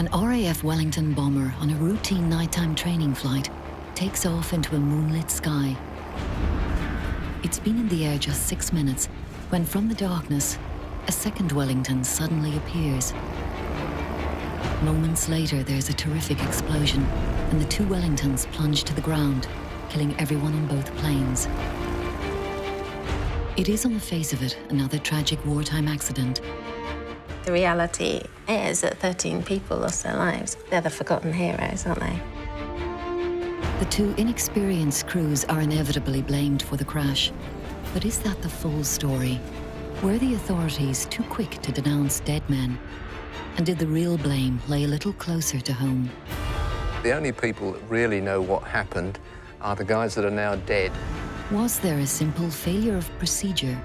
An RAF Wellington bomber on a routine nighttime training flight takes off into a moonlit sky. It's been in the air just 6 minutes when from the darkness, a second Wellington suddenly appears. Moments later, there's a terrific explosion and the two Wellingtons plunge to the ground, killing everyone on both planes. It is, on the face of it, another tragic wartime accident. The reality is that 13 people lost their lives. They're the forgotten heroes, aren't they? The two inexperienced crews are inevitably blamed for the crash. But is that the full story? Were the authorities too quick to denounce dead men? And did the real blame lay a little closer to home? The only people that really know what happened are the guys that are now dead. Was there a simple failure of procedure?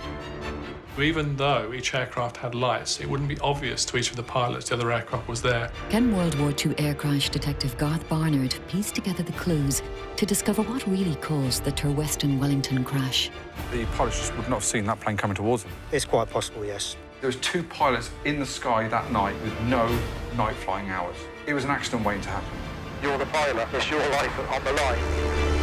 Even though each aircraft had lights, it wouldn't be obvious to each of the pilots the other aircraft was there. Can World War II air crash detective Garth Barnard piece together the clues to discover what really caused the Turweston Wellington crash? The pilots just would not have seen that plane coming towards them. It's quite possible, yes. There was 2 pilots in the sky that night with no night flying hours. It was an accident waiting to happen. You're the pilot. It's your life on the line.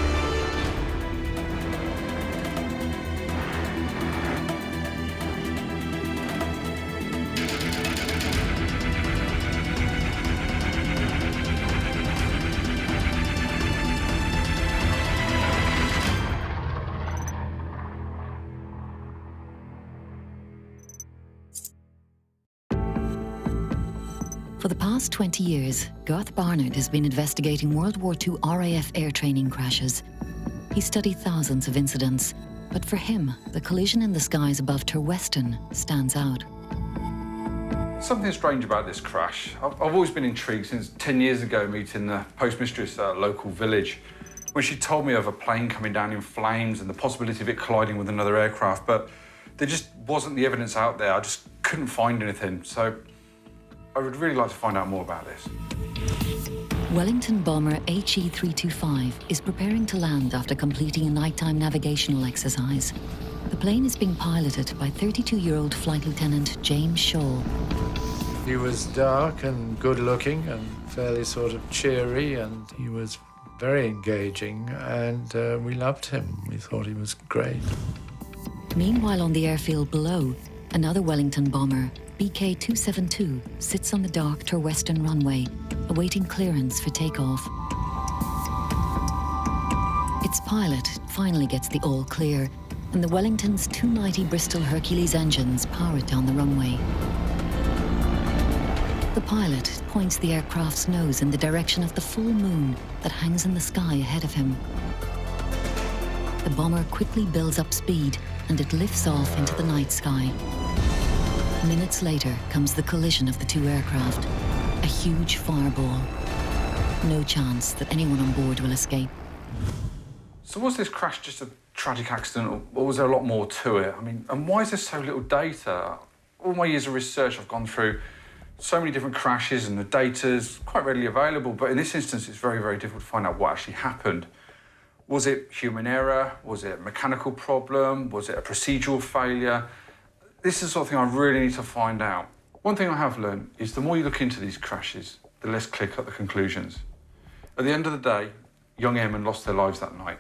For the past 20 years, Garth Barnard has been investigating World War II RAF air training crashes. He studied thousands of incidents, but for him, the collision in the skies above Turweston stands out. Something strange about this crash. I've always been intrigued since 10 years ago meeting the postmistress at a local village when she told me of a plane coming down in flames and the possibility of it colliding with another aircraft, but there just wasn't the evidence out there. I just couldn't find anything, so I would really like to find out more about this. Wellington bomber HE-325 is preparing to land after completing a nighttime navigational exercise. The plane is being piloted by 32-year-old Flight Lieutenant James Shaw. He was dark and good-looking and fairly sort of cheery, and he was very engaging, and we loved him. We thought he was great. Meanwhile, on the airfield below, another Wellington bomber, BK-272, sits on the dark Turweston runway, awaiting clearance for takeoff. Its pilot finally gets the all clear, and the Wellington's 290 Bristol Hercules engines power it down the runway. The pilot points the aircraft's nose in the direction of the full moon that hangs in the sky ahead of him. The bomber quickly builds up speed, and it lifts off into the night sky. Minutes later comes the collision of the two aircraft, a huge fireball. No chance that anyone on board will escape. So was this crash just a tragic accident, or was there a lot more to it? I mean, and why is there so little data? All my years of research, I've gone through so many different crashes, and the data's quite readily available, but in this instance, it's very, very difficult to find out what actually happened. Was it human error? Was it a mechanical problem? Was it a procedural failure? This is the sort of thing I really need to find out. One thing I have learned is the more you look into these crashes, the less clear cut the conclusions. At the end of the day, young airmen lost their lives that night.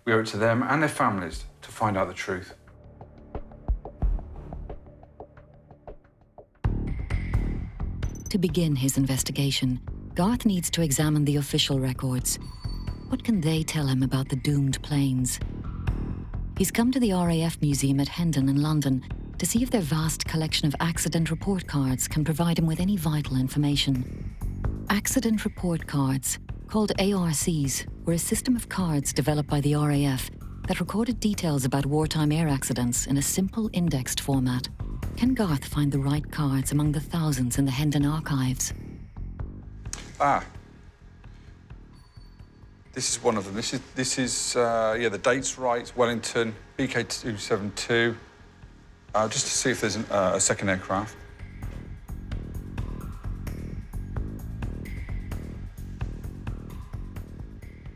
We owe it to them and their families to find out the truth. To begin his investigation, Garth needs to examine the official records. What can they tell him about the doomed planes? He's come to the RAF Museum at Hendon in London to see if their vast collection of accident report cards can provide him with any vital information. Accident report cards, called ARCs, were a system of cards developed by the RAF that recorded details about wartime air accidents in a simple indexed format. Can Garth find the right cards among the thousands in the Hendon archives? This is one of them. This is the date's right, Wellington, BK-272, just to see if there's a second aircraft.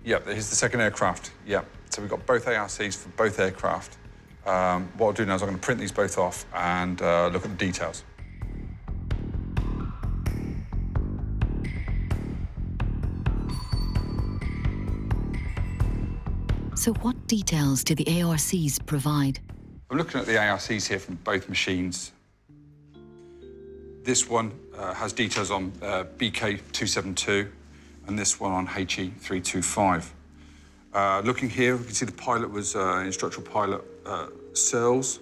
Yep, here's the second aircraft. Yep, so we've got both ARCs for both aircraft. What I'll do now is I'm going to print these both off and look at the details. So what details did the ARCs provide? I'm looking at the ARCs here from both machines. This one has details on BK272 and this one on HE325. Looking here, we can see the pilot was instructional pilot Searles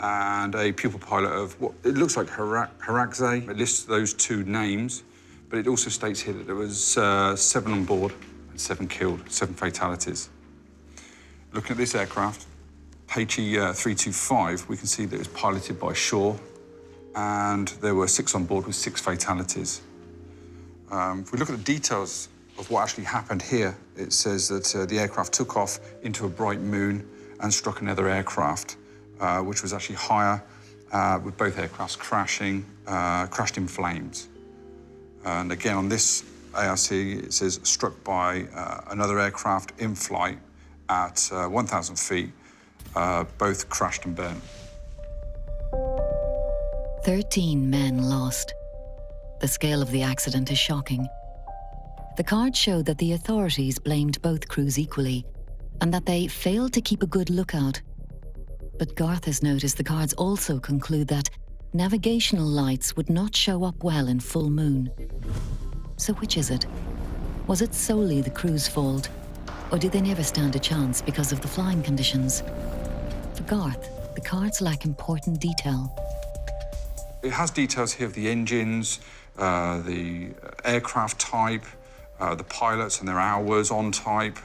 and a pupil pilot of what it looks like Harakze. It lists those two names, but it also states here that there was 7 on board and 7 killed, 7 fatalities. Looking at this aircraft, HE325, we can see that it was piloted by Shaw, and there were 6 on board with 6 fatalities. If we look at the details of what actually happened here, it says that the aircraft took off into a bright moon and struck another aircraft, which was actually higher, with both aircrafts crashed in flames. And again, on this ARC, it says struck by another aircraft in flight at 1,000 feet, both crashed and burnt. 13 men lost. The scale of the accident is shocking. The cards showed that the authorities blamed both crews equally and that they failed to keep a good lookout. But Garth has noticed the cards also conclude that navigational lights would not show up well in full moon. So which is it? Was it solely the crew's fault, or did they never stand a chance because of the flying conditions? For Garth, the cards lack important detail. It has details here of the engines, the aircraft type, the pilots and their hours on type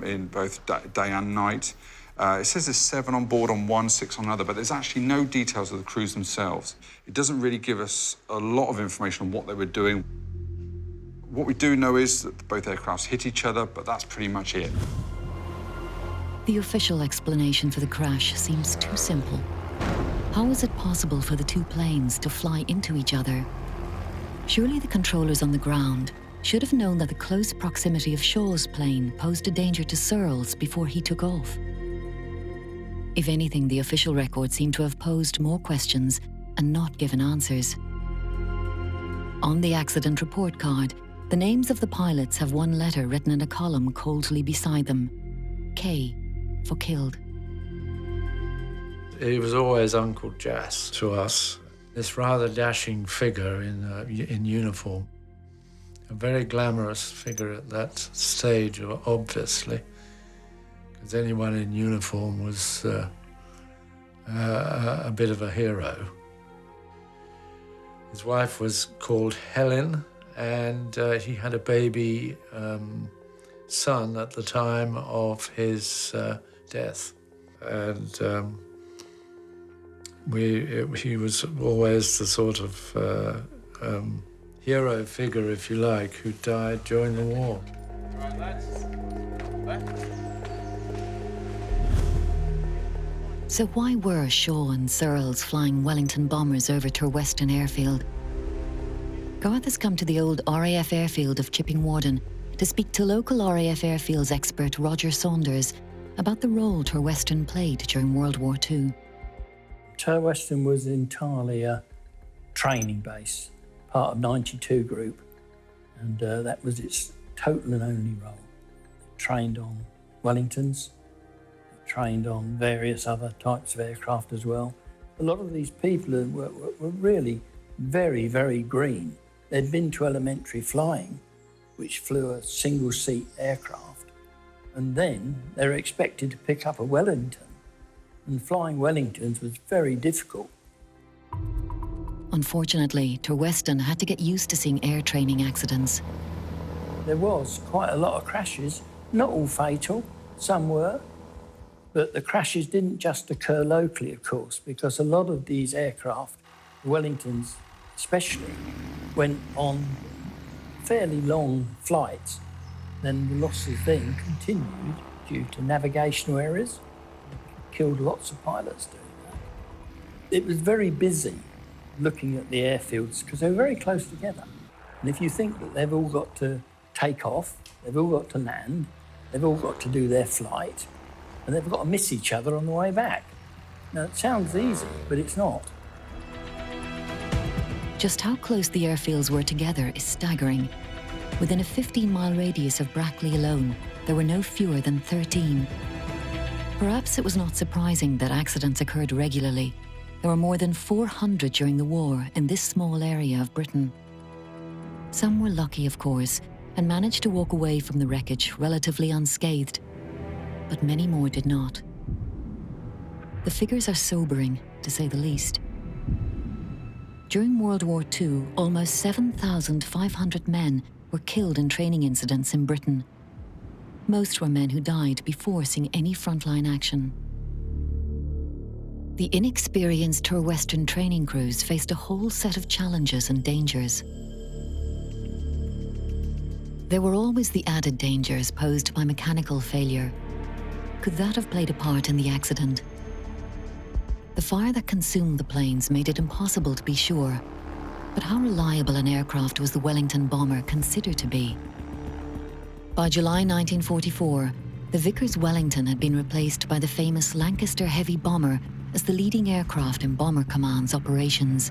in both day and night. It says there's 7 on board on one, 6 on another, but there's actually no details of the crews themselves. It doesn't really give us a lot of information on what they were doing. What we do know is that both aircrafts hit each other, but that's pretty much it. The official explanation for the crash seems too simple. How was it possible for the two planes to fly into each other? Surely the controllers on the ground should have known that the close proximity of Shaw's plane posed a danger to Searles before he took off. If anything, the official records seem to have posed more questions and not given answers. On the accident report card, the names of the pilots have one letter written in a column coldly beside them. K for killed. He was always Uncle Jas to us, this rather dashing figure in uniform. A very glamorous figure at that stage, obviously, because anyone in uniform was a bit of a hero. His wife was called Helen, and he had a baby son at the time of his death. And he was always the sort of hero figure, if you like, who died during the war. So why were Shaw and Searles flying Wellington bombers over Turweston airfield? Garth has come to the old RAF airfield of Chipping Warden to speak to local RAF airfields expert Roger Saunders about the role Turweston played during World War II. Turweston was entirely a training base, part of 92 Group, and that was its total and only role. It trained on Wellingtons, it trained on various other types of aircraft as well. A lot of these people were really very, very green. They'd been to elementary flying, which flew a single-seat aircraft, and then they were expected to pick up a Wellington. And flying Wellingtons was very difficult. Unfortunately, Turweston had to get used to seeing air training accidents. There was quite a lot of crashes, not all fatal, some were, but the crashes didn't just occur locally, of course, because a lot of these aircraft, Wellingtons especially, went on fairly long flights. Then the losses then continued due to navigational errors. Killed lots of pilots doing that. It was very busy looking at the airfields because they were very close together. And if you think that they've all got to take off, they've all got to land, they've all got to do their flight, and they've got to miss each other on the way back. Now, it sounds easy, but it's not. Just how close the airfields were together is staggering. Within a 15-mile radius of Brackley alone, there were no fewer than 13. Perhaps it was not surprising that accidents occurred regularly. There were more than 400 during the war in this small area of Britain. Some were lucky, of course, and managed to walk away from the wreckage relatively unscathed, but many more did not. The figures are sobering, to say the least. During World War II, almost 7,500 men were killed in training incidents in Britain. Most were men who died before seeing any frontline action. The inexperienced Turweston training crews faced a whole set of challenges and dangers. There were always the added dangers posed by mechanical failure. Could that have played a part in the accident? The fire that consumed the planes made it impossible to be sure. But how reliable an aircraft was the Wellington bomber considered to be? By July 1944, the Vickers Wellington had been replaced by the famous Lancaster heavy bomber as the leading aircraft in Bomber Command's operations.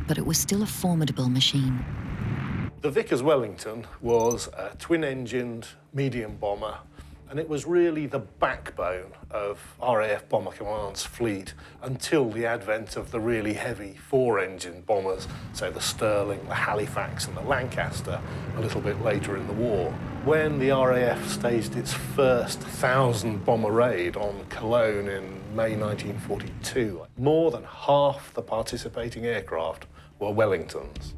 But it was still a formidable machine. The Vickers Wellington was a twin-engined medium bomber, and it was really the backbone of RAF Bomber Command's fleet until the advent of the really heavy four-engine bombers, so the Stirling, the Halifax and the Lancaster, a little bit later in the war. When the RAF staged its first 1,000-bomber raid on Cologne in May 1942, more than half the participating aircraft were Wellingtons.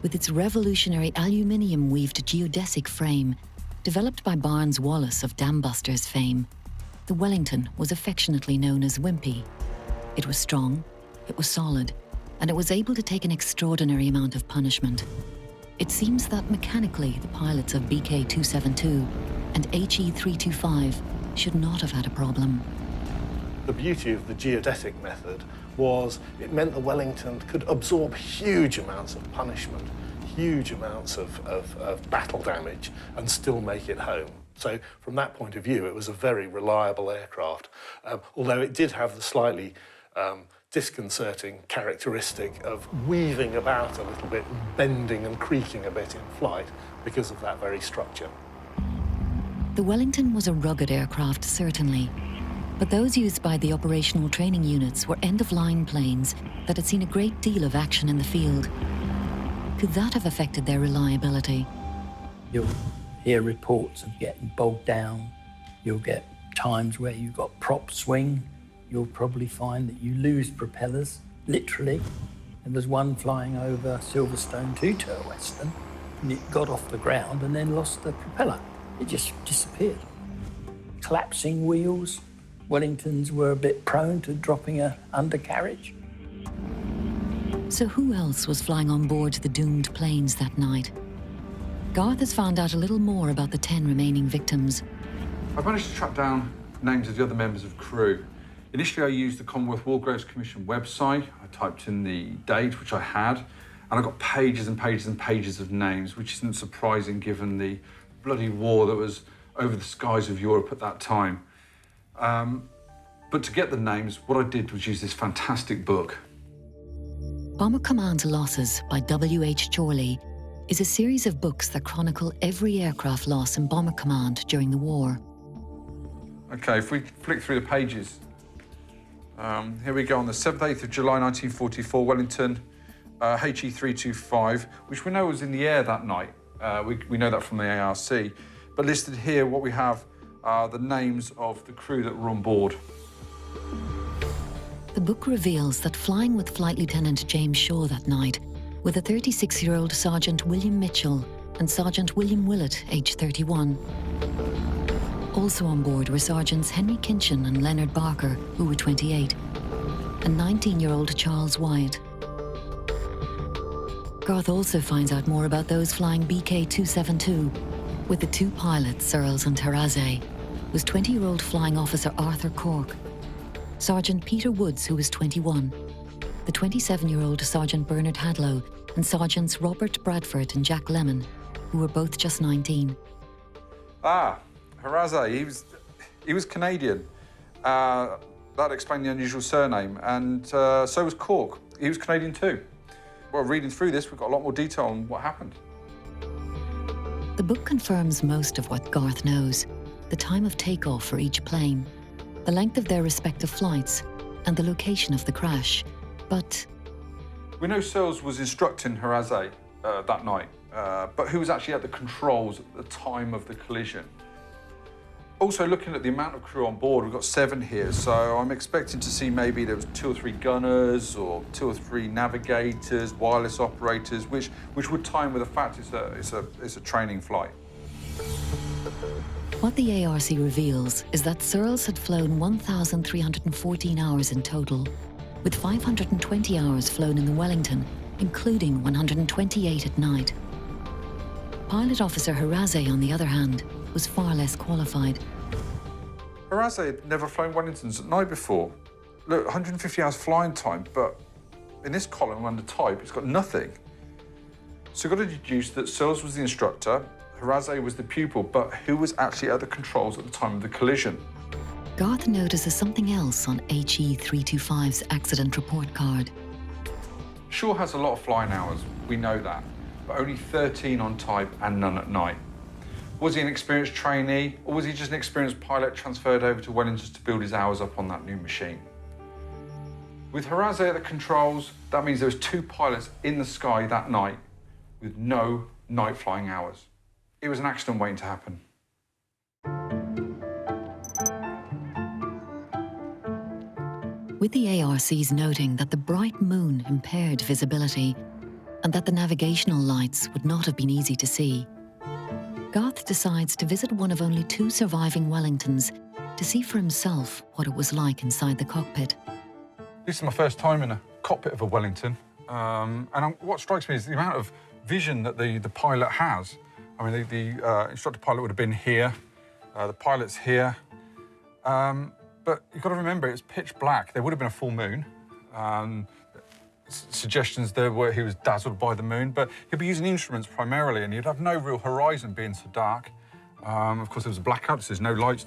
With its revolutionary aluminium-weaved geodesic frame, developed by Barnes Wallis of Dambusters fame, the Wellington was affectionately known as Wimpy. It was strong, it was solid, and it was able to take an extraordinary amount of punishment. It seems that mechanically the pilots of BK-272 and HE-325 should not have had a problem. The beauty of the geodesic method was it meant the Wellington could absorb huge amounts of punishment, huge amounts of battle damage, and still make it home. So from that point of view, it was a very reliable aircraft, although it did have the slightly disconcerting characteristic of weaving about a little bit, bending and creaking a bit in flight because of that very structure. The Wellington was a rugged aircraft, certainly, but those used by the operational training units were end-of-line planes that had seen a great deal of action in the field. Could that have affected their reliability? You'll hear reports of getting bogged down. You'll get times where you've got prop swing. You'll probably find that you lose propellers, literally. And there's one flying over Silverstone to Turweston, and it got off the ground and then lost the propeller. It just disappeared. Collapsing wheels. Wellingtons were a bit prone to dropping an undercarriage. So who else was flying on board the doomed planes that night? Garth has found out a little more about the 10 remaining victims. I've managed to track down names of the other members of crew. Initially, I used the Commonwealth War Graves Commission website. I typed in the date, which I had, and I got pages and pages and pages of names, which isn't surprising given the bloody war that was over the skies of Europe at that time. But to get the names, what I did was use this fantastic book. Bomber Command's Losses by W.H. Chorley is a series of books that chronicle every aircraft loss in Bomber Command during the war. Okay, if we flick through the pages, here we go. On the 7th, 8th of July 1944, Wellington, HE-325, which we know was in the air that night. We know that from the ARC. But listed here, what we have are the names of the crew that were on board. The book reveals that flying with Flight Lieutenant James Shaw that night were the 36-year-old Sergeant William Mitchell and Sergeant William Willett, aged 31. Also on board were Sergeants Henry Kinchin and Leonard Barker, who were 28, and 19-year-old Charles Wyatt. Garth also finds out more about those flying BK-272, with the two pilots, Searles and Terraze, was 20-year-old flying officer Arthur Cork, Sergeant Peter Woods, who was 21, the 27-year-old Sergeant Bernard Hadlow, and Sergeants Robert Bradford and Jack Lemon, who were both just 19. Haraze, he was Canadian. That explained the unusual surname, and so was Cork. He was Canadian too. Well, reading through this, we've got a lot more detail on what happened. The book confirms most of what Garth knows: the time of takeoff for each plane, the length of their respective flights, and the location of the crash. But we know Searles was instructing Harazay that night, but who was actually at the controls at the time of the collision? Also, looking at the amount of crew on board, we've got 7 here, so I'm expecting to see maybe there was 2 or 3 gunners or 2 or 3 navigators, wireless operators, which would tie in with the fact it's a training flight. what the ARC reveals is that Searles had flown 1,314 hours in total, with 520 hours flown in the Wellington, including 128 at night. Pilot Officer Harazay, on the other hand, was far less qualified. Harazay had never flown Wellingtons at night before. Look, 150 hours flying time, but in this column under type, it's got nothing. So you've got to deduce that Searles was the instructor, Harazay was the pupil, but who was actually at the controls at the time of the collision? Garth notices something else on HE 325's accident report card. Shaw has a lot of flying hours, we know that, but only 13 on type and none at night. Was he an experienced trainee, or was he just an experienced pilot transferred over to Wellington to build his hours up on that new machine? With Harazay at the controls, that means there was 2 pilots in the sky that night with no night flying hours. It was an accident waiting to happen. With the ARCs noting that the bright moon impaired visibility and that the navigational lights would not have been easy to see, Garth decides to visit one of only 2 surviving Wellingtons to see for himself what it was like inside the cockpit. This is my first time in a cockpit of a Wellington, and what strikes me is the amount of vision that the pilot has. I mean, the instructor pilot would have been here, the pilot's here, but you've got to remember it's pitch black. There would have been a full moon. Suggestions there were he was dazzled by the moon, but he'd be using instruments primarily, and you'd have no real horizon being so dark. Of course, there was a blackout, so there's no lights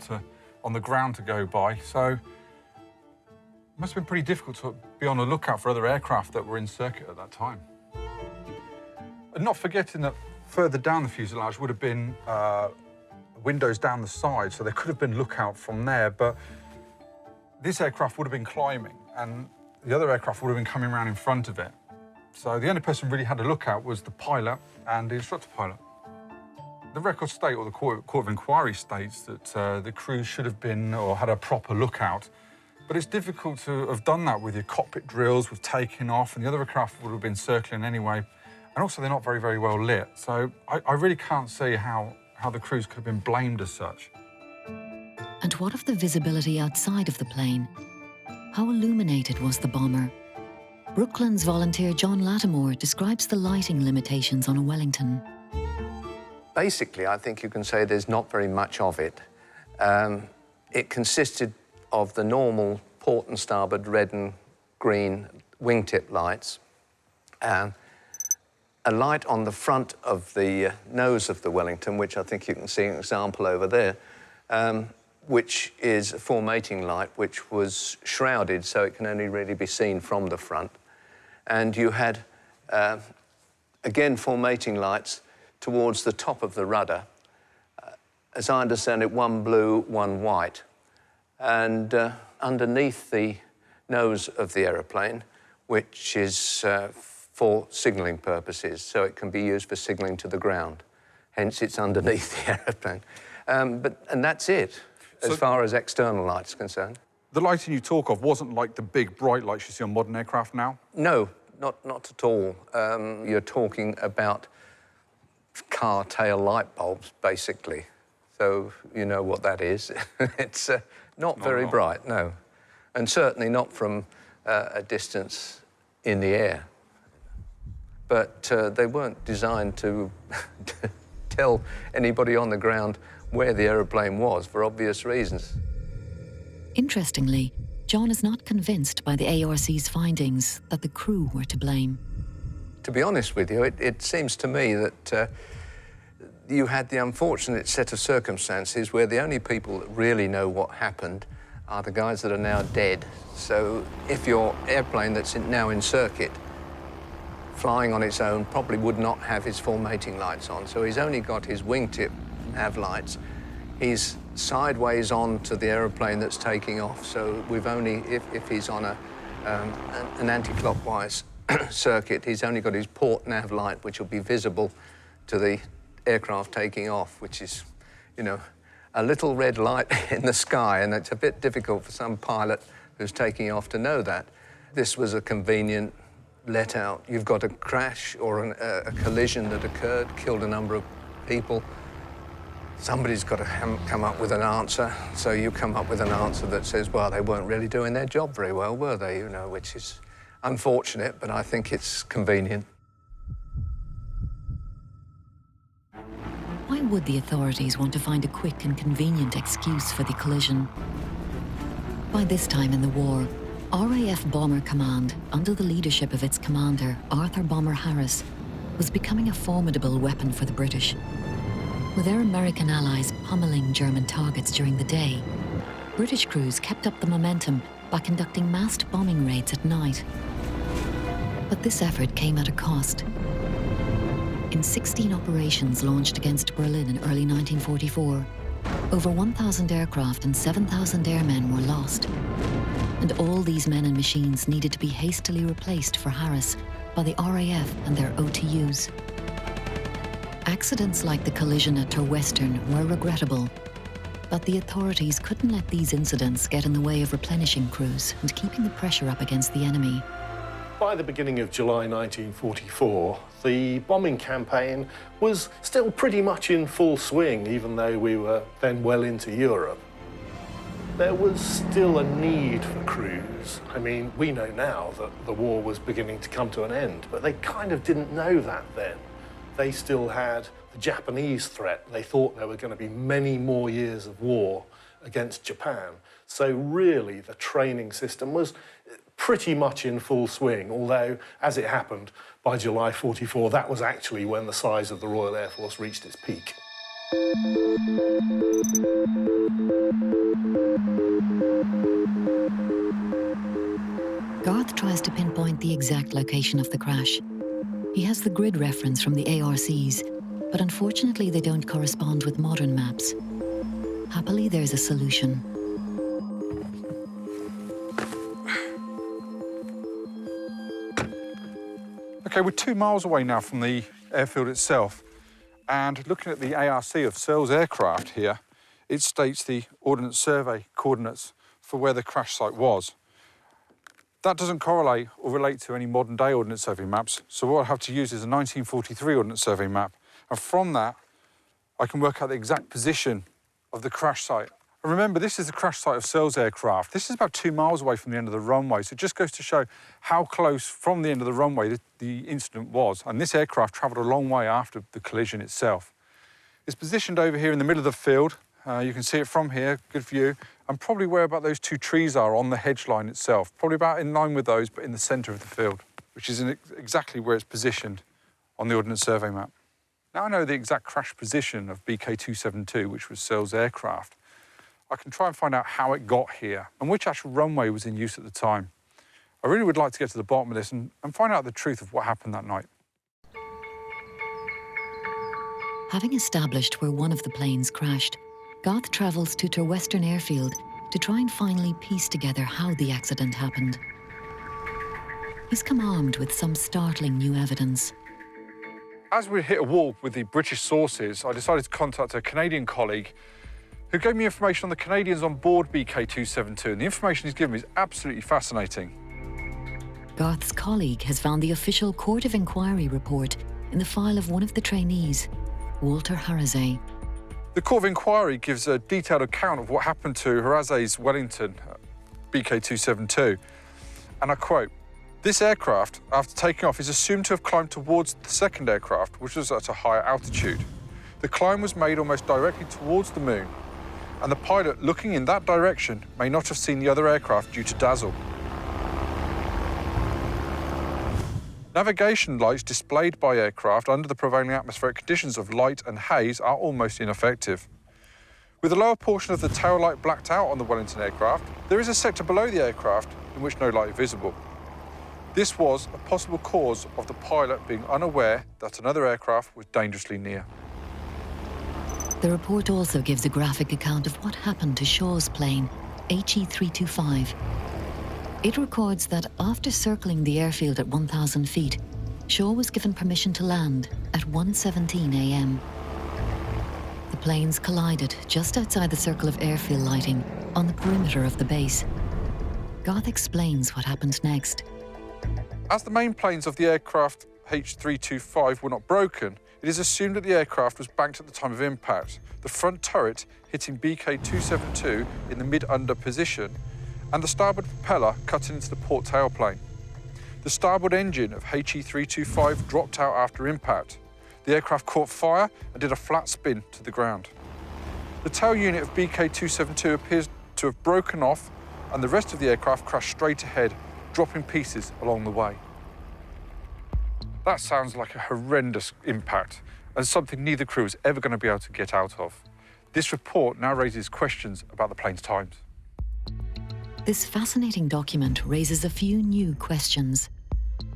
on the ground to go by, so it must have been pretty difficult to be on the lookout for other aircraft that were in circuit at that time. And not forgetting that further down the fuselage would have been windows down the side, so there could have been lookout from there, but this aircraft would have been climbing, and the other aircraft would have been coming around in front of it. So the only person really had a lookout was the pilot and the instructor pilot. The records state, or the Court of Inquiry states, that the crew should have been, or had a proper lookout. But it's difficult to have done that with your cockpit drills, with taking off, and the other aircraft would have been circling anyway. And also, they're not very, very well lit. So I really can't see how the crews could have been blamed as such. And what of the visibility outside of the plane? How illuminated was the bomber? Brooklands volunteer John Lattimore describes the lighting limitations on a Wellington. Basically, I think you can say there's not very much of it. It consisted of the normal port and starboard red and green wingtip lights, a light on the front of the nose of the Wellington, which I think you can see an example over there, which is a formating light, which was shrouded, so it can only really be seen from the front. And you had, again, formating lights towards the top of the rudder. As I understand it, 1 blue, 1 white. And underneath the nose of the aeroplane, which is for signalling purposes, so it can be used for signalling to the ground. Hence, it's underneath the aeroplane. And that's it, as far as external lights are concerned. The lighting you talk of wasn't like the big bright lights you see on modern aircraft now? No, not at all. You're talking about car tail light bulbs, basically. So you know what that is. It's not very bright, no. And certainly not from a distance in the air. But they weren't designed to tell anybody on the ground where the aeroplane was, for obvious reasons. Interestingly, John is not convinced by the ARC's findings that the crew were to blame. To be honest with you, it seems to me that you had the unfortunate set of circumstances where the only people that really know what happened are the guys that are now dead. So if your airplane that's now in circuit flying on its own, probably would not have his full mating lights on. So he's only got his wingtip nav lights. He's sideways on to the aeroplane that's taking off. So we've only, if he's on an anti-clockwise circuit, he's only got his port nav light, which will be visible to the aircraft taking off, which is, you know, a little red light in the sky, and it's a bit difficult for some pilot who's taking off to know that. This was a convenient let-out. You've got a crash or a collision that occurred, killed a number of people. Somebody's got to come up with an answer, so you come up with an answer that says, well, they weren't really doing their job very well, were they? You know, which is unfortunate, but I think it's convenient. Why would the authorities want to find a quick and convenient excuse for the collision? By this time in the war, RAF Bomber Command, under the leadership of its commander, Arthur Bomber Harris, was becoming a formidable weapon for the British. With their American allies pummeling German targets during the day, British crews kept up the momentum by conducting massed bombing raids at night. But this effort came at a cost. In 16 operations launched against Berlin in early 1944, over 1,000 aircraft and 7,000 airmen were lost. And all these men and machines needed to be hastily replaced for Harris by the RAF and their OTUs. Accidents like the collision at Turweston were regrettable, but the authorities couldn't let these incidents get in the way of replenishing crews and keeping the pressure up against the enemy. By the beginning of July 1944, the bombing campaign was still pretty much in full swing, even though we were then well into Europe. There was still a need for crews. I mean, we know now that the war was beginning to come to an end, but they kind of didn't know that then. They still had the Japanese threat. They thought there were going to be many more years of war against Japan. So really, the training system was pretty much in full swing, although, as it happened, by July 44, that was actually when the size of the Royal Air Force reached its peak. Garth tries to pinpoint the exact location of the crash. He has the grid reference from the ARCs, but unfortunately they don't correspond with modern maps. Happily, there's a solution. Okay, we're 2 miles away now from the airfield itself, and looking at the ARC of Searles aircraft here, it states the Ordnance Survey coordinates for where the crash site was. That doesn't correlate or relate to any modern-day Ordnance Survey maps, so what I have to use is a 1943 Ordnance Survey map, and from that, I can work out the exact position of the crash site. And remember, this is the crash site of Searles aircraft. This is about 2 miles away from the end of the runway, so it just goes to show how close from the end of the runway the incident was. And this aircraft travelled a long way after the collision itself. It's positioned over here in the middle of the field. You can see it from here, good view, and probably where about those 2 trees are on the hedge line itself. Probably about in line with those, but in the centre of the field, which is exactly where it's positioned on the Ordnance Survey map. Now I know the exact crash position of BK-272, which was Searles aircraft. I can try and find out how it got here and which actual runway was in use at the time. I really would like to get to the bottom of this and find out the truth of what happened that night. Having established where one of the planes crashed, Garth travels to Turweston Airfield to try and finally piece together how the accident happened. He's come armed with some startling new evidence. As we hit a wall with the British sources, I decided to contact a Canadian colleague who gave me information on the Canadians on board BK-272, and the information he's given me is absolutely fascinating. Garth's colleague has found the official Court of Inquiry report in the file of one of the trainees, Walter Harazay. The Court of Inquiry gives a detailed account of what happened to Harazay's Wellington BK-272, and I quote, "This aircraft, after taking off, is assumed to have climbed towards the second aircraft, which was at a higher altitude. The climb was made almost directly towards the moon, and the pilot looking in that direction may not have seen the other aircraft due to dazzle. Navigation lights displayed by aircraft under the prevailing atmospheric conditions of light and haze are almost ineffective. With the lower portion of the tail light blacked out on the Wellington aircraft, there is a sector below the aircraft in which no light is visible. This was a possible cause of the pilot being unaware that another aircraft was dangerously near. The report also gives a graphic account of what happened to Shaw's plane, HE-325. It records that after circling the airfield at 1,000 feet, Shaw was given permission to land at 1:17 a.m. The planes collided just outside the circle of airfield lighting on the perimeter of the base. Garth explains what happened next. As the main planes of the aircraft H-325 were not broken, it is assumed that the aircraft was banked at the time of impact, the front turret hitting BK-272 in the mid-under position, and the starboard propeller cutting into the port tailplane. The starboard engine of HE-325 dropped out after impact. The aircraft caught fire and did a flat spin to the ground. The tail unit of BK-272 appears to have broken off, and the rest of the aircraft crashed straight ahead, dropping pieces along the way. That sounds like a horrendous impact and something neither crew is ever going to be able to get out of. This report now raises questions about the plane's times. This fascinating document raises a few new questions.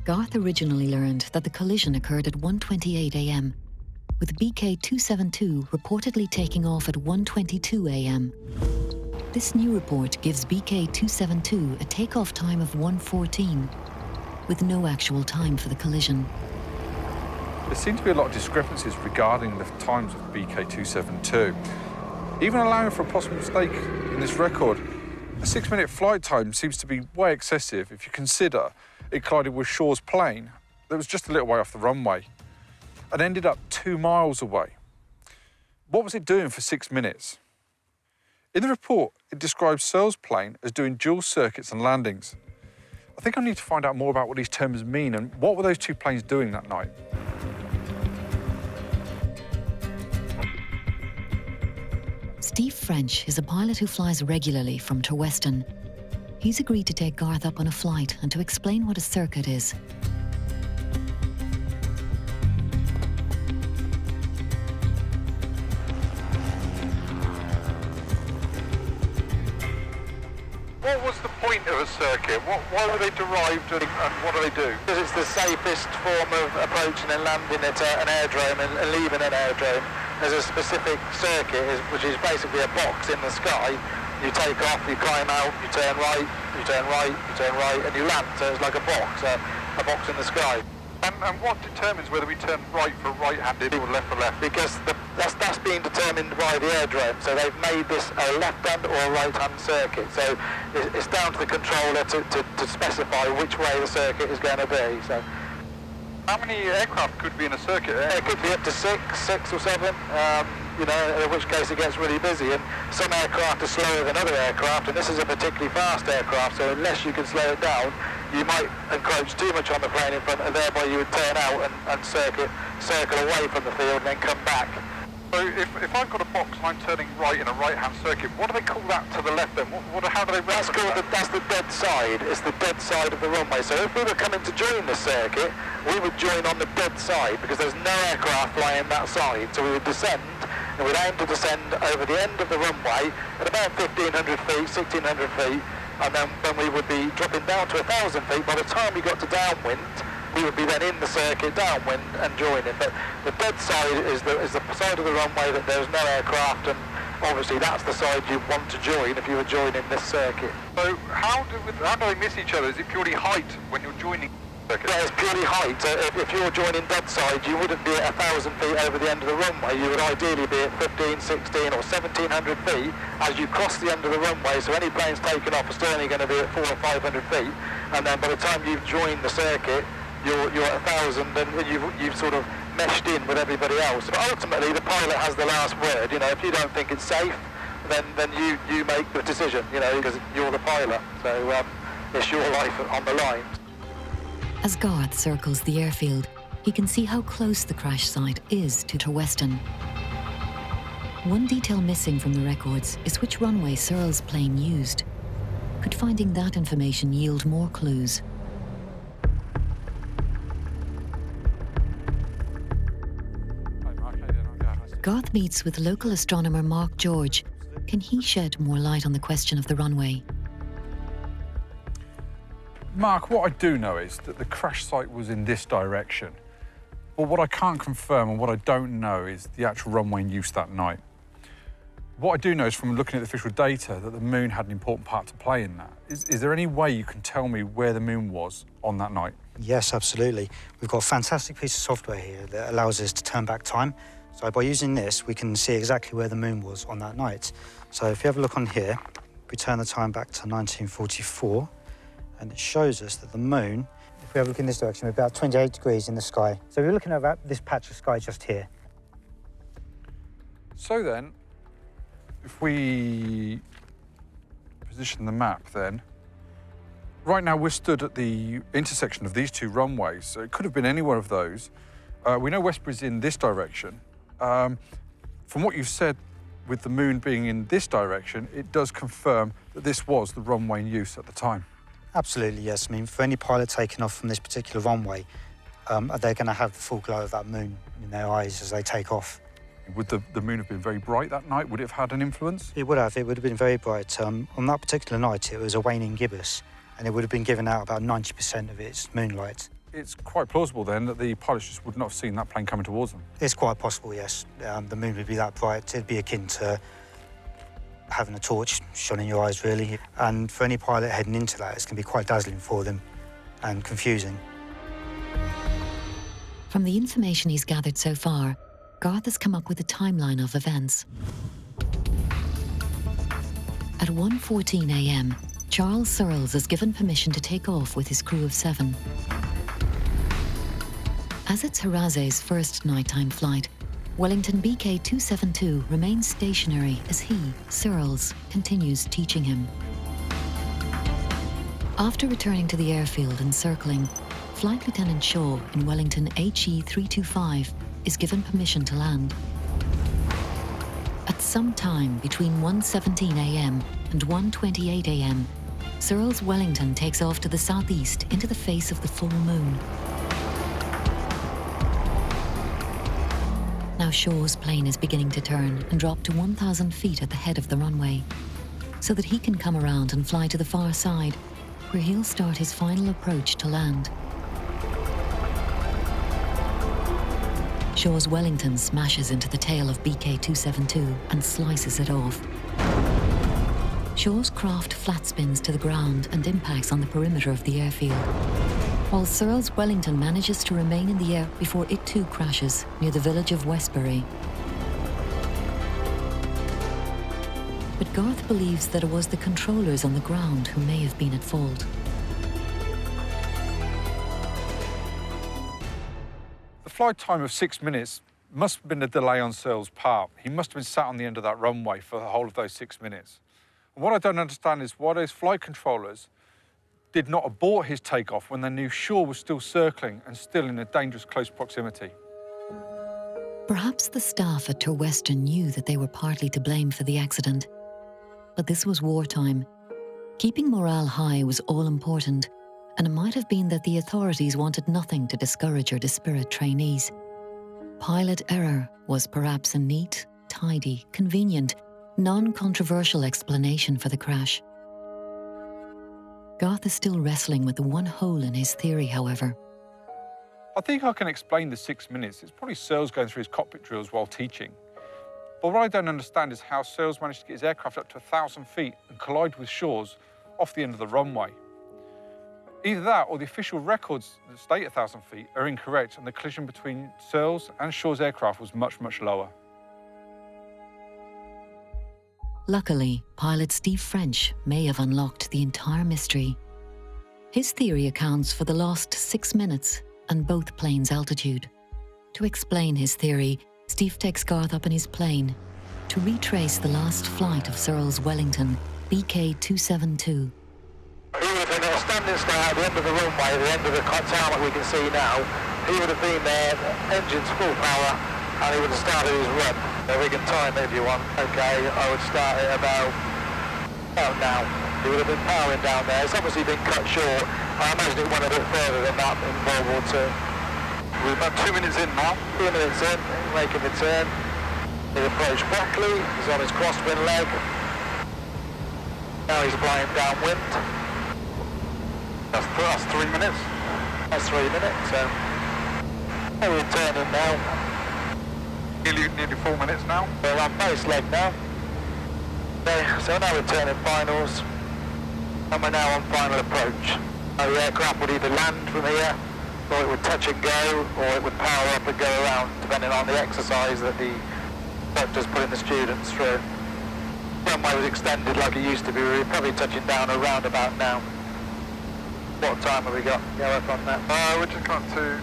Garth originally learned that the collision occurred at 1:28 a.m., with BK-272 reportedly taking off at 1:22 a.m. This new report gives BK-272 a takeoff time of 1:14, with no actual time for the collision. There seem to be a lot of discrepancies regarding the times of BK-272. Even allowing for a possible mistake in this record, a 6-minute flight time seems to be way excessive if you consider it collided with Shaw's plane that was just a little way off the runway and ended up 2 miles away. What was it doing for 6 minutes? In the report, it describes Searle's plane as doing dual circuits and landings. I think I need to find out more about what these terms mean and what were those two planes doing that night. Steve French is a pilot who flies regularly from Turweston. He's agreed to take Garth up on a flight and to explain what a circuit is. What was the point of a circuit? Why were they derived and what do they do? Because it's the safest form of approaching and landing at an airdrome and leaving an airdrome. There's a specific circuit, which is basically a box in the sky. You take off, you climb out, you turn right, you turn right, you turn right, and you land. So it's like a box in the sky. And what determines whether we turn right for right-handed or left for left? Because that's being determined by the airdrome. So they've made this a left-hand or a right-hand circuit. So it's down to the controller to specify which way the circuit is going to be. So. How many aircraft could be in a circuit? It could be up to six or seven, you know, in which case it gets really busy. And some aircraft are slower than other aircraft, and this is a particularly fast aircraft, so unless you can slow it down, you might encroach too much on the plane in front, and thereby you would turn out and circle away from the field and then come back. So if I've got a box and I'm turning right in a right-hand circuit, what do they call that to the left then? How do they that's the dead side. It's the dead side of the runway. So if we were coming to join the circuit, we would join on the dead side because there's no aircraft flying that side. So we would descend, and we'd aim to descend over the end of the runway at about 1,500 feet, 1,600 feet, and then we would be dropping down to 1,000 feet. By the time we got to downwind, we would be then in the circuit downwind and joining. But the dead side is the side of the runway that there's no aircraft, and obviously that's the side you want to join if you were joining this circuit. So how do they miss each other? Is it purely height when you're joining? Yeah, it's purely height. If you're joining dead side, you wouldn't be at 1,000 feet over the end of the runway. You would ideally be at 15, 16 or 1,700 feet as you cross the end of the runway. So any planes taking off are still only going to be at 400 or 500 feet. And then by the time you've joined the circuit, you're at 1,000 and you've sort of meshed in with everybody else. But ultimately, the pilot has the last word. You know, if you don't think it's safe, then you make the decision. You know, because you're the pilot. So it's your life on the line. As Garth circles the airfield, he can see how close the crash site is to Turweston. One detail missing from the records is which runway Searle's plane used. Could finding that information yield more clues? Garth meets with local astronomer Mark George. Can he shed more light on the question of the runway? Mark, what I do know is that the crash site was in this direction. But what I can't confirm and what I don't know is the actual runway in use that night. What I do know is from looking at the official data that the moon had an important part to play in that. Is there any way you can tell me where the moon was on that night? Yes, absolutely. We've got a fantastic piece of software here that allows us to turn back time. So by using this, we can see exactly where the moon was on that night. So if you have a look on here, we turn the time back to 1944, and it shows us that the moon, if we have a look in this direction, we're about 28 degrees in the sky. So we're looking at about this patch of sky just here. So then, if we position the map then, right now we're stood at the intersection of these two runways, so it could have been any one of those. We know Westbury's in this direction. From what you've said with the moon being in this direction, it does confirm that this was the runway in use at the time. Absolutely, yes. I mean, for any pilot taking off from this particular runway, they're going to have the full glow of that moon in their eyes as they take off. Would the moon have been very bright that night? Would it have had an influence? It would have. It would have been very bright. On that particular night, it was a waning gibbous, and it would have been giving out about 90% of its moonlight. It's quite plausible then that the pilots just would not have seen that plane coming towards them. It's quite possible, yes. The moon would be that bright. It'd be akin to having a torch shone in your eyes, really. And for any pilot heading into that, it's going to be quite dazzling for them and confusing. From the information he's gathered so far, Garth has come up with a timeline of events. At 1:14 a.m., Charles Searles is given permission to take off with his crew of 7. As it's Hiraze's first nighttime flight, Wellington BK-272 remains stationary as he, Searles, continues teaching him. After returning to the airfield and circling, Flight Lieutenant Shaw in Wellington HE-325 is given permission to land. At some time between 1:17 a.m. and 1:28 a.m., Searles Wellington takes off to the southeast into the face of the full moon. Now Shaw's plane is beginning to turn and drop to 1,000 feet at the head of the runway, so that he can come around and fly to the far side, where he'll start his final approach to land. Shaw's Wellington smashes into the tail of BK-272 and slices it off. Shaw's craft flat spins to the ground and impacts on the perimeter of the airfield, while Searles Wellington manages to remain in the air before it too crashes near the village of Westbury. But Garth believes that it was the controllers on the ground who may have been at fault. The flight time of 6 minutes must have been a delay on Searles' part. He must have been sat on the end of that runway for the whole of those 6 minutes. And what I don't understand is why those flight controllers did not abort his takeoff when they knew Shaw was still circling and still in a dangerous close proximity. Perhaps the staff at Turweston knew that they were partly to blame for the accident. But this was wartime. Keeping morale high was all important, and it might have been that the authorities wanted nothing to discourage or dispirit trainees. Pilot error was perhaps a neat, tidy, convenient, non-controversial explanation for the crash. Garth is still wrestling with the one hole in his theory, however. I think I can explain the 6 minutes. It's probably Searles going through his cockpit drills while teaching. But what I don't understand is how Searles managed to get his aircraft up to 1,000 feet and collide with Shaw's off the end of the runway. Either that or the official records that state 1,000 feet are incorrect and the collision between Searles and Shaw's aircraft was much, much lower. Luckily, pilot Steve French may have unlocked the entire mystery. His theory accounts for the lost 6 minutes and both planes' altitude. To explain his theory, Steve takes Garth up in his plane to retrace the last flight of Searles Wellington, BK-272. He would have been a standing start at the end of the runway, at the end of the tarmac we can see now. He would have been there, engines full power, and he would have started his run. So we can time it if you want. Okay, I would start it about now. He would have been powering down there. It's obviously been cut short. I imagine it went a bit further than that in World War II. We're about 2 minutes in now. 2 minutes in, making the turn. He approached Brackley, he's on his crosswind leg. Now he's flying downwind. That's 3 minutes. That's 3 minutes. We're turning now. Nearly 4 minutes now. We're on base leg now. Okay, so now we're turning finals. And we're now on final approach. The aircraft would either land from here, or it would touch and go, or it would power up and go around, depending on the exercise that the instructor's putting the students through. The runway was extended like it used to be. We're probably touching down around about now. What time have we got? Go up on that. We're just got to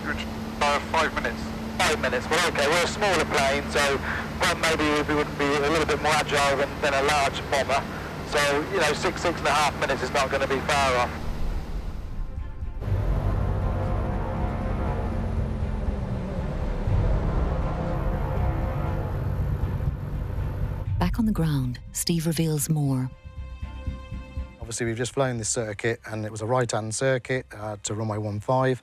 5 minutes. 5 minutes. Well, okay, we're a smaller plane, so well, maybe we would be a little bit more agile than a large bomber. So, you know, 6.5 minutes is not going to be far off. Back on the ground, Steve reveals more. Obviously, we've just flown this circuit, and it was a right-hand circuit to runway 15.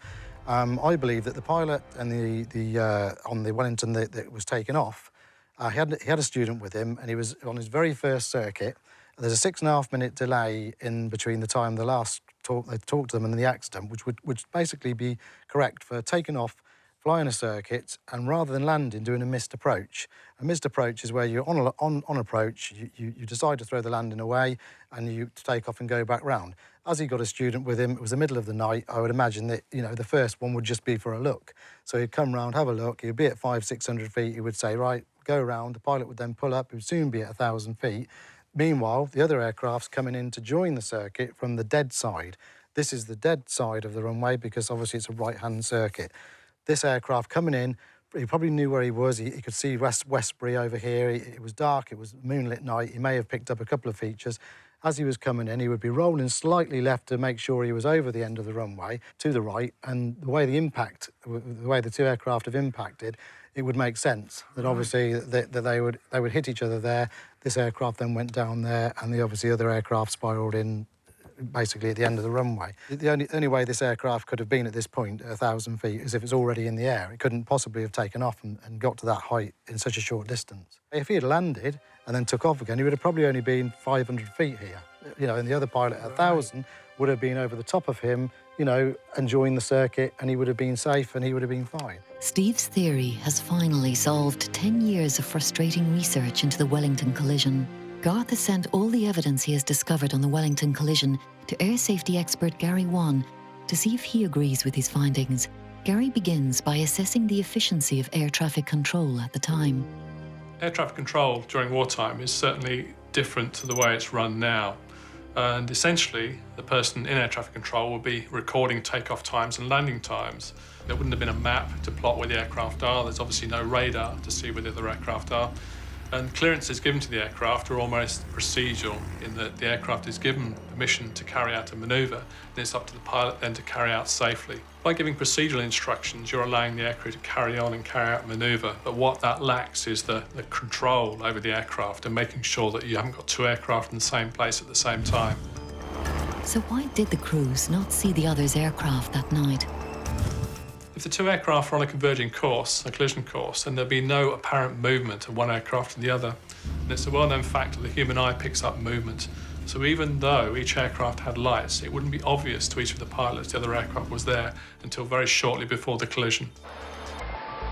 I believe that the pilot and on the Wellington that was taken off, he had a student with him, and he was on his very first circuit. There's a 6.5 minute delay in between the time they talked to them and the accident, which would basically be correct for taking off, flying a circuit, and rather than landing, doing a missed approach. A missed approach is where you're on approach, you decide to throw the landing away, and you take off and go back round. As he got a student with him, it was the middle of the night. I would imagine that, you know, the first one would just be for a look. So he'd come round, have a look, he'd be at 500-600 feet, he would say, right, go around. The pilot would then pull up, he would soon be at 1,000 feet. Meanwhile, the other aircraft's coming in to join the circuit from the dead side. This is the dead side of the runway because obviously it's a right-hand circuit. This aircraft coming in, he probably knew where he was. He could see Westbury over here. It was dark, it was moonlit night. He may have picked up a couple of features. As he was coming in, he would be rolling slightly left to make sure he was over the end of the runway to the right. And the way the two aircraft have impacted, it would make sense that obviously that they would hit each other there. This aircraft then went down there, and the obviously other aircraft spiralled in basically at the end of the runway. The only way this aircraft could have been at this point, 1,000 feet, is if it's already in the air. It couldn't possibly have taken off and got to that height in such a short distance. If he had landed and then took off again, he would have probably only been 500 feet here. You know, and the other pilot at 1,000 would have been over the top of him, you know, enjoying the circuit, and he would have been safe and he would have been fine. Steve's theory has finally solved 10 years of frustrating research into the Wellington collision. Garth has sent all the evidence he has discovered on the Wellington collision to air safety expert Gary Wan to see if he agrees with his findings. Gary begins by assessing the efficiency of air traffic control at the time. Air traffic control during wartime is certainly different to the way it's run now. And essentially, the person in air traffic control will be recording takeoff times and landing times. There wouldn't have been a map to plot where the aircraft are. There's obviously no radar to see where the other aircraft are. And clearances given to the aircraft are almost procedural in that the aircraft is given permission to carry out a manoeuvre, and it's up to the pilot then to carry out safely. By giving procedural instructions, you're allowing the aircrew to carry on and carry out a manoeuvre, but what that lacks is the control over the aircraft and making sure that you haven't got two aircraft in the same place at the same time. So why did the crews not see the other's aircraft that night? If the two aircraft are on a converging course, a collision course, then there'll be no apparent movement of one aircraft to the other. And it's a well-known fact that the human eye picks up movement. So even though each aircraft had lights, it wouldn't be obvious to each of the pilots the other aircraft was there until very shortly before the collision.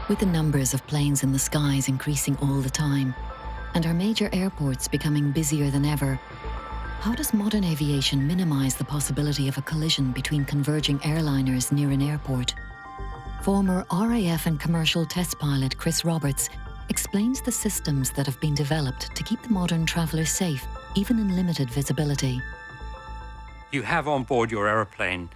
With the numbers of planes in the skies increasing all the time, and our major airports becoming busier than ever, how does modern aviation minimize the possibility of a collision between converging airliners near an airport? Former RAF and commercial test pilot Chris Roberts explains the systems that have been developed to keep the modern traveller safe, even in limited visibility. You have on board your aeroplane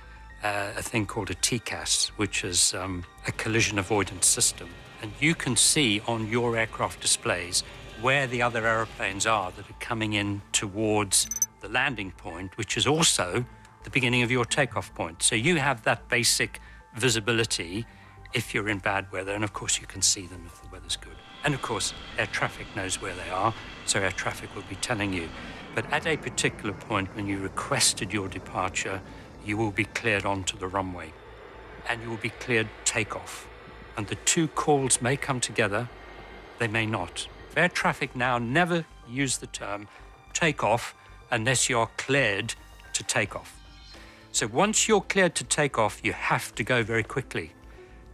a thing called a TCAS, which is a collision avoidance system. And you can see on your aircraft displays where the other aeroplanes are that are coming in towards the landing point, which is also the beginning of your takeoff point. So you have that basic visibility if you're in bad weather, and of course you can see them if the weather's good. And of course, air traffic knows where they are, so air traffic will be telling you. But at a particular point when you requested your departure, you will be cleared onto the runway, and you will be cleared takeoff. And the two calls may come together, they may not. Air traffic now never use the term takeoff unless you're cleared to take off. So once you're cleared to take off, you have to go very quickly,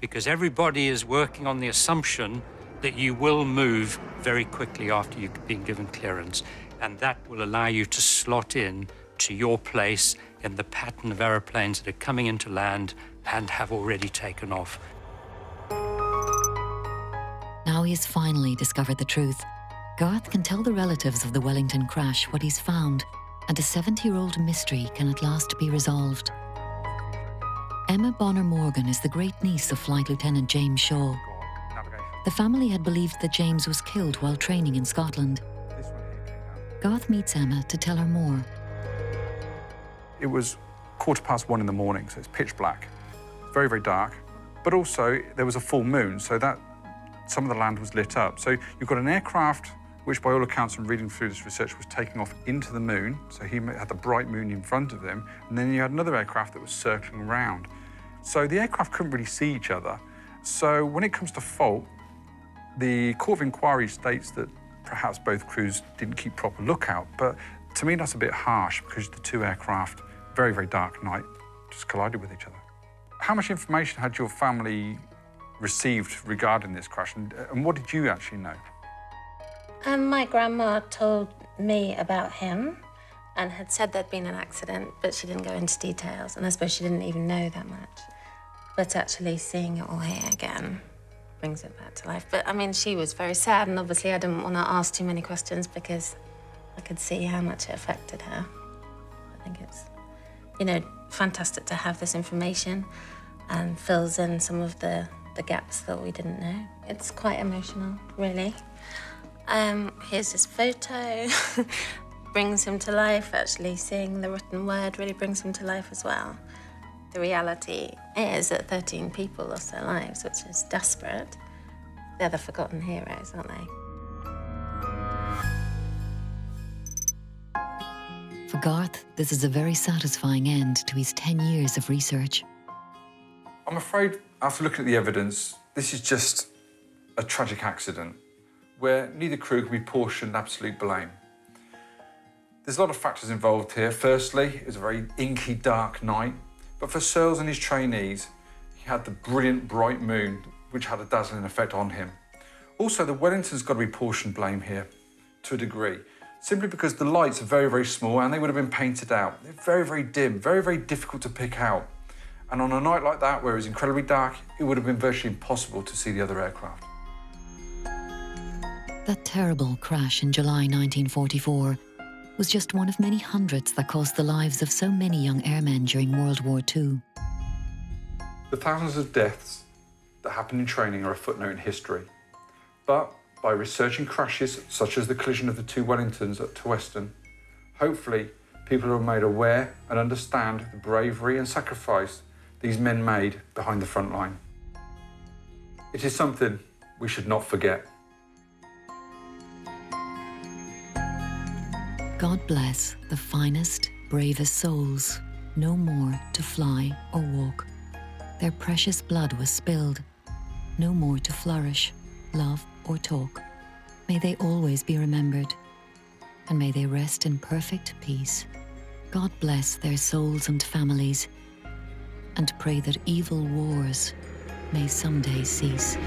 because everybody is working on the assumption that you will move very quickly after you've been given clearance, and that will allow you to slot in to your place in the pattern of aeroplanes that are coming into land and have already taken off. Now he has finally discovered the truth. Garth can tell the relatives of the Wellington crash what he's found, and a 70-year-old mystery can at last be resolved. Emma Bonner Morgan is the great-niece of Flight Lieutenant James Shaw. The family had believed that James was killed while training in Scotland. Garth meets Emma to tell her more. It was 1:15 in the morning, so it's pitch black. Very, very dark. But also, there was a full moon, so that some of the land was lit up. So you've got an aircraft which, by all accounts and reading through this research, was taking off into the moon. So he had the bright moon in front of him. And then you had another aircraft that was circling around. So the aircraft couldn't really see each other. So when it comes to fault, the Court of Inquiry states that perhaps both crews didn't keep proper lookout. But to me, that's a bit harsh, because the two aircraft, very, very dark night, just collided with each other. How much information had your family received regarding this crash, and what did you actually know? My grandma told me about him and had said there'd been an accident, but she didn't go into details, and I suppose she didn't even know that much. But actually seeing it all here again brings it back to life. But I mean, she was very sad, and obviously I didn't want to ask too many questions because I could see how much it affected her. I think it's, you know, fantastic to have this information and fills in some of the gaps that we didn't know. It's quite emotional, really. Here's his photo. Brings him to life. Actually, seeing the written word really brings him to life as well. The reality is that 13 people lost their lives, which is desperate. They're the forgotten heroes, aren't they? For Garth, this is a very satisfying end to his 10 years of research. I'm afraid, after looking at the evidence, this is just a tragic accident where neither crew can be portioned absolute blame. There's a lot of factors involved here. Firstly, it was a very inky, dark night, but for Searles and his trainees, he had the brilliant, bright moon, which had a dazzling effect on him. Also, the Wellington's got to be portioned blame here, to a degree, simply because the lights are very, very small and they would have been painted out. They're very, very dim, very, very difficult to pick out. And on a night like that, where it was incredibly dark, it would have been virtually impossible to see the other aircraft. That terrible crash in July 1944 was just one of many hundreds that cost the lives of so many young airmen during World War II. The thousands of deaths that happened in training are a footnote in history. But by researching crashes such as the collision of the two Wellingtons at Turweston, hopefully people are made aware and understand the bravery and sacrifice these men made behind the front line. It is something we should not forget. God bless the finest, bravest souls, no more to fly or walk. Their precious blood was spilled, no more to flourish, love or talk. May they always be remembered, and may they rest in perfect peace. God bless their souls and families, and pray that evil wars may someday cease.